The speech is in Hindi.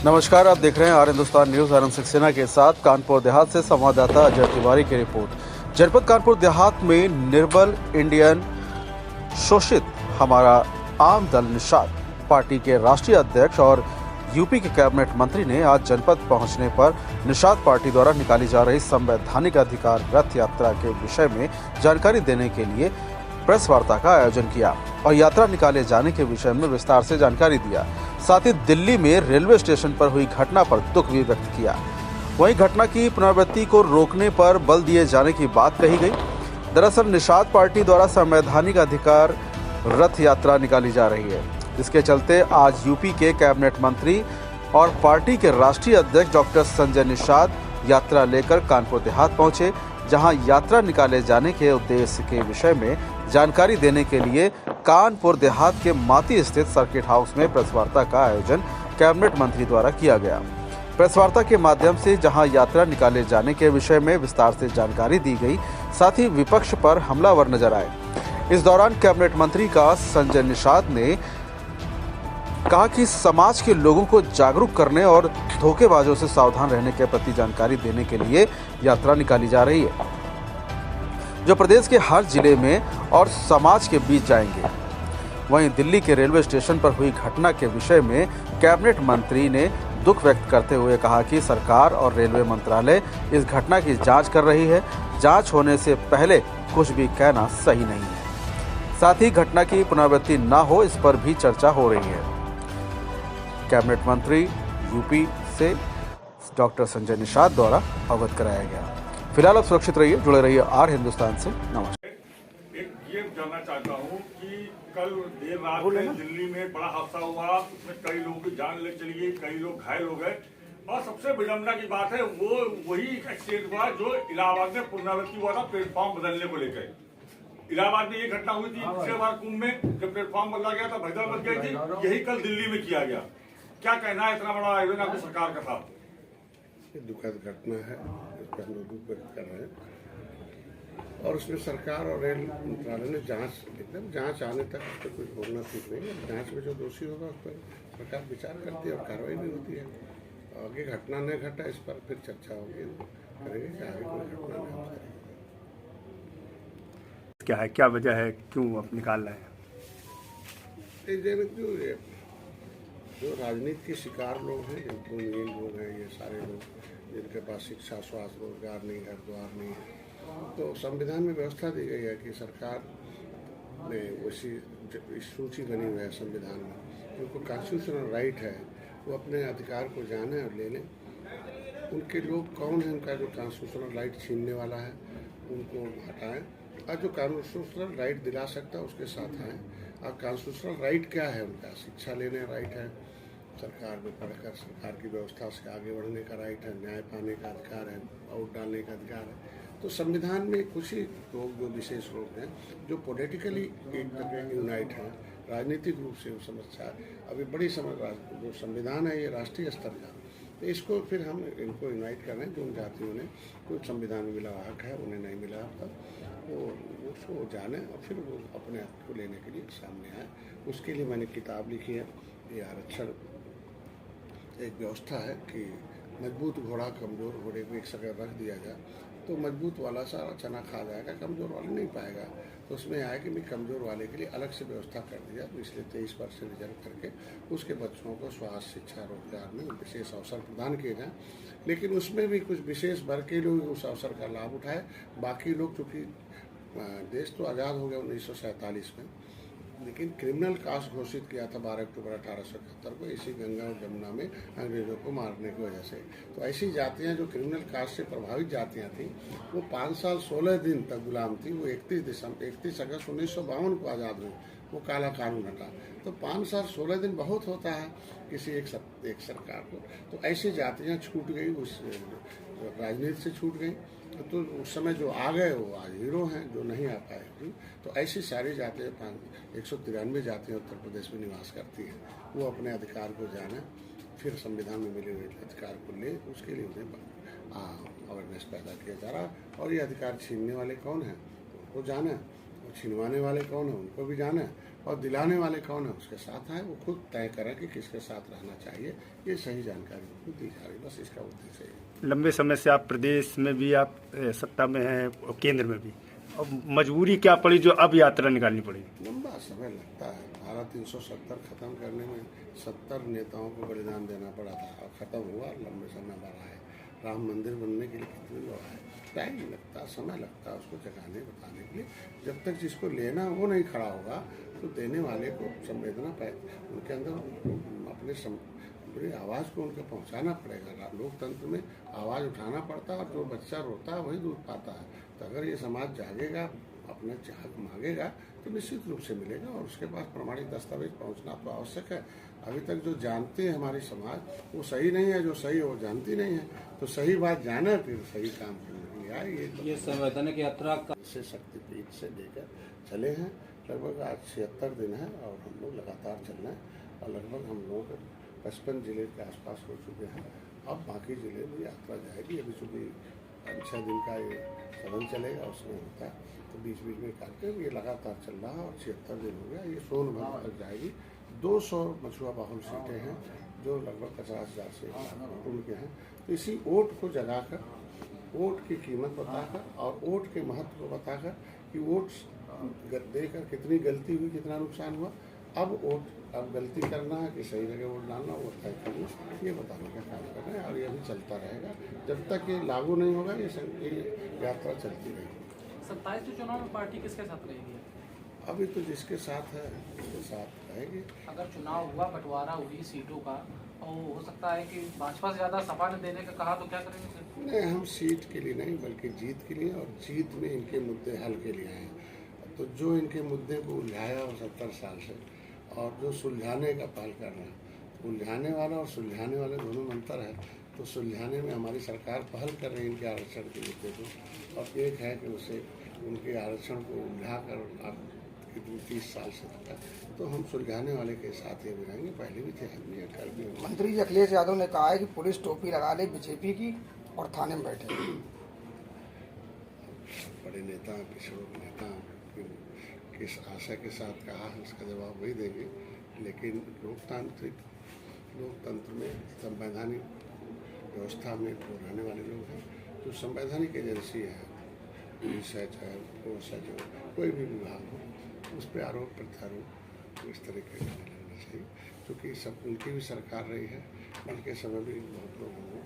नमस्कार, आप देख रहे हैं आर हिंदुस्तान न्यूज। आनंद सक्सेना के साथ कानपुर देहात से संवाददाता अजय तिवारी की रिपोर्ट। जनपद कानपुर देहात में निर्बल इंडियन शोषित हमारा आम दल निषाद पार्टी के राष्ट्रीय अध्यक्ष और यूपी के कैबिनेट मंत्री ने आज जनपद पहुंचने पर निषाद पार्टी द्वारा निकाली जा रही संवैधानिक अधिकार रथ यात्रा के विषय में जानकारी देने के लिए प्रेस वार्ता का आयोजन किया और यात्रा निकाले जाने के विषय में विस्तार से जानकारी दिया। साथ ही दिल्ली में रेलवे स्टेशन पर हुई घटना पर दुख भी व्यक्त किया। वहीं घटना की पुनरावृत्ति को रोकने पर बल दिए जाने की बात कही गई। दरअसल निषाद पार्टी द्वारा संवैधानिक अधिकार रथ यात्रा निकाली जा रही है। इसके चलते आज यूपी के कैबिनेट मंत्री और पार्टी के राष्ट्रीय अध्यक्ष डॉक्टर संजय निषाद यात्रा लेकर कानपुर देहात पहुंचे, जहां यात्रा निकाले जाने के उद्देश्य के विषय में जानकारी देने के लिए कानपुर देहात के माती स्थित सर्किट हाउस में प्रेस वार्ता का आयोजन कैबिनेट मंत्री द्वारा किया गया। प्रेस वार्ता के माध्यम से जहां यात्रा निकाले जाने के विषय में विस्तार से जानकारी दी गई, साथ ही विपक्ष पर हमलावर नजर आए। इस दौरान कैबिनेट मंत्री का संजय निषाद ने कहा कि समाज के लोगों को जागरूक करने और धोखेबाजों से सावधान रहने के प्रति जानकारी देने के लिए यात्रा निकाली जा रही है, जो प्रदेश के हर जिले में और समाज के बीच जाएंगे। वहीं दिल्ली के रेलवे स्टेशन पर हुई घटना के विषय में कैबिनेट मंत्री ने दुख व्यक्त करते हुए कहा कि सरकार और रेलवे मंत्रालय इस घटना की जांच कर रही है। जांच होने से पहले कुछ भी कहना सही नहीं है। साथ ही घटना की पुनरावृत्ति न हो, इस पर भी चर्चा हो रही है। कैबिनेट मंत्री यूपी से डॉक्टर संजय निषाद द्वारा अवगत कराया गया। फिलहाल आप सुरक्षित रहिए, जुड़े रहिए आर हिंदुस्तान से। नमस्कार। ये जानना चाहता हूँ कि कल देर रात में दिल्ली में बड़ा हादसा हुआ, उसमें कई लोगों की जान ले चली गई, कई लोग घायल हो गए और सबसे विडंबना की बात है वो वही एक्सीडेंट हुआ जो इलाहाबाद में पुनरावृत्ति हुआ था प्लेटफॉर्म बदलने को लेकर। इलाहाबाद में ये घटना हुई थी पिछले बार कुंभ में, जब प्लेटफॉर्म बदला गया था, भगदड़ बच गई थी। यही कल दिल्ली में किया गया। क्या कहना है इतना बड़ा आयोजन आपकी सरकार का था? ये दुखद घटना है, इस पर हम लोग दुख व्यक्त कर रहे हैं और उसमें सरकार और रेल मंत्रालय ने जांच आने तक उस पर कुछ बोलना ठीक नहीं है। जांच में जो दोषी होगा उस पर सरकार विचार करती है और कार्रवाई भी होती है। आगे घटना न घटा, इस पर फिर चर्चा होगी, करेंगे कि आगे कोई घटना न हो। क्या है, क्या वजह है, क्यों आप निकाल रहे हैं? जो राजनीति के शिकार लोग हैं, जो भूमिहीन लोग हैं, ये सारे लोग जिनके पास शिक्षा, स्वास्थ्य, रोजगार नहीं, घर द्वार नहीं है, तो संविधान में व्यवस्था दी गई है कि सरकार में वैसी सूची बनी हुई है संविधान में, उनको कॉन्स्टिट्यूशनल राइट है वो अपने अधिकार को जाने और ले लें। उनके लोग कौन है, उनका जो कॉन्स्टिट्यूशनल राइट छीनने वाला है उनको हटाएं और जो कॉन्स्टिट्यूशनल राइट दिला सकता है उसके साथ आएँ। और कॉन्स्टिट्यूशनल राइट क्या है उनका? शिक्षा लेने राइट है, सरकार में पढ़कर सरकार की व्यवस्था से आगे बढ़ने का राइट है, न्याय पाने का अधिकार है, वोट डालने का अधिकार है। तो संविधान में कुछ ही लोग, जो विशेष लोग हैं, जो पॉलिटिकली एक तरह यूनाइट हैं, राजनीतिक रूप से वो समस्या अभी बड़ी समझ, जो संविधान है ये राष्ट्रीय स्तर का, तो इसको फिर हम इनको यूनाइट कर रहे हैं। जो उन जातियों ने कुछ संविधान में मिला हक है, उन्हें नहीं मिला था, वो उसको जाने और फिर वो अपने हक को लेने के लिए सामने आए। उसके लिए मैंने किताब लिखी है। ये आरक्षण एक व्यवस्था है कि मजबूत घोड़ा कमज़ोर घोड़े को एक जगह रख दिया जाए तो मजबूत वाला सारा चना खा जाएगा, कमज़ोर वाला नहीं पाएगा। तो उसमें आया कि मैं कमज़ोर वाले के लिए अलग से व्यवस्था कर दिया, तो इसलिए 23% रिजर्व करके उसके बच्चों को स्वास्थ्य, शिक्षा, रोजगार में विशेष अवसर प्रदान किए जाएँ। लेकिन उसमें भी कुछ विशेष वर्ग के लोग उस अवसर का लाभ उठाए। बाकी लोग, चूँकि देश तो आज़ाद हो गया 1947 में, लेकिन क्रिमिनल कास्ट घोषित किया था 12 अक्टूबर 1871 को इसी गंगा और जमुना में अंग्रेजों को मारने की वजह से। तो ऐसी जातियां जो क्रिमिनल कास्ट से प्रभावित जातियां थीं, वो 5 साल 16 दिन तक गुलाम थी। वो 31 अगस्त 1952 को आज़ाद हुई, वो काला कानून हटा। तो 5 साल 16 दिन बहुत होता है किसी एक सरकार को। तो ऐसी जातियाँ छूट गई, उस राजनीति से छूट गई। तो उस समय जो आ गए वो आज हीरो हैं, जो नहीं आ पाए। तो ऐसी सारी जातियाँ 193 जातियाँ उत्तर प्रदेश में निवास करती हैं। वो अपने अधिकार को जाने, फिर संविधान में मिले हुए अधिकार को ले, उसके लिए उन्हें अवेयरनेस पैदा किया जा रहा। और ये अधिकार छीनने वाले कौन हैं उनको जाने, और छीनवाने वाले कौन हैं उनको भी जाने। और दिलाने वाले कौन है, उसके साथ आए, वो खुद तय करें कि किसके साथ रहना चाहिए। ये सही जानकारी उनको दी जा रही, बस इसका उद्देश्य है। लंबे समय से आप प्रदेश में भी आप सत्ता में हैं और केंद्र में भी, अब मजबूरी क्या पड़ी जो अब यात्रा निकालनी पड़ी? लंबा समय लगता है। धारा 370 खत्म करने में 70 नेताओं को बलिदान देना पड़ा था और ख़त्म हुआ, लंबे समय बढ़ा है। राम मंदिर बनने के लिए कितने लोग आए, टाइम लगता, समय लगता है उसको जगाने बताने के लिए। जब तक जिसको लेना वो नहीं खड़ा होगा तो देने वाले को संवेदना उनके अंदर अपनी आवाज़ को उनके पहुंचाना पड़ेगा। लोकतंत्र में आवाज़ उठाना पड़ता है और जो बच्चा रोता है वही दूध पाता है। तो अगर ये समाज जागेगा, अपने हक मांगेगा तो निश्चित रूप से मिलेगा और उसके पास प्रमाणित दस्तावेज पहुंचना तो आवश्यक है। अभी तक जो जानते हैं हमारी समाज वो सही नहीं है, जो सही है वो जानती नहीं है। तो सही बात जाना फिर सही काम करना ये संवैधानिक यात्रा का से शक्तिपीठ से लेकर चले हैं। लगभग आज 76 दिन है और हम लोग लगातार चल रहे हैं और लगभग हम लोग 55 जिले के आसपास हो चुके हैं। अब बाकी जिले में यात्रा जाएगी। अभी चूँकि 5-6 दिन का ये सदन चलेगा, उसमें होता है तो बीच बीच में कार्यक्रम ये लगातार चल रहा है और 76 दिन हो गया। ये सोनभद्र तक जाएगी। 200 मछुआ बाहुल सीटें हैं जो लगभग 50,000 से उनके हैं। तो इसी वोट को जगाकर, वोट की कीमत बताकर और वोट के महत्व को बताकर कि वोट देकर कितनी गलती हुई, कितना नुकसान हुआ, अब गलती करना है कि सही जगह वोट डालना, वो तय करना, ये बताने का काम कर रहे हैं। और ये भी चलता रहेगा जब तक ये लागू नहीं होगा। ये यात्रा चलती रहेगी। 27 चुनाव में पार्टी किसके साथ रहेगी? अभी तो जिसके साथ है उसके साथ रहेगी। अगर चुनाव हुआ, बंटवारा हुई सीटों का, और हो सकता है कि भाजपा से ज़्यादा सपा ने देने का कहा, तो क्या करेंगे सर? नहीं, हम सीट के लिए नहीं बल्कि जीत के लिए, और जीत में इनके मुद्दे हल के लिए आए। तो जो इनके मुद्दे को उलझाया और 70 साल से, और जो सुलझाने का पहल कर रहे हैं, उलझाने वाला और सुलझाने वाले दोनों में अंतर है। तो सुलझाने में हमारी सरकार पहल कर रही है इनके आरक्षण के मुद्दे को, और एक है कि उसे उनके आरक्षण को उलझा कर अब 30 साल से तक, तो हम सुलझाने वाले के साथ ही रहेंगे। पहले भी थे, आदमी कल भी। मंत्री जी अखिलेश यादव ने कहा है कि पुलिस टोपी लगा ले बीजेपी की और थाने में बैठे। बड़े नेता, किशोर नेता किस आशा के साथ कहा है उसका जवाब वही देंगे। लेकिन लोकतंत्र में संवैधानिक व्यवस्था में रहने वाले लोग हैं। जो संवैधानिक एजेंसी है, पुलिस है, चाहे पुलिस है, जो कोई भी विभाग हो, उस पर आरोप प्रत्यारोप इस तरीके का नहीं लगना चाहिए। क्योंकि सब उनकी भी सरकार रही है, बल्कि समय भी बहुत लोगों को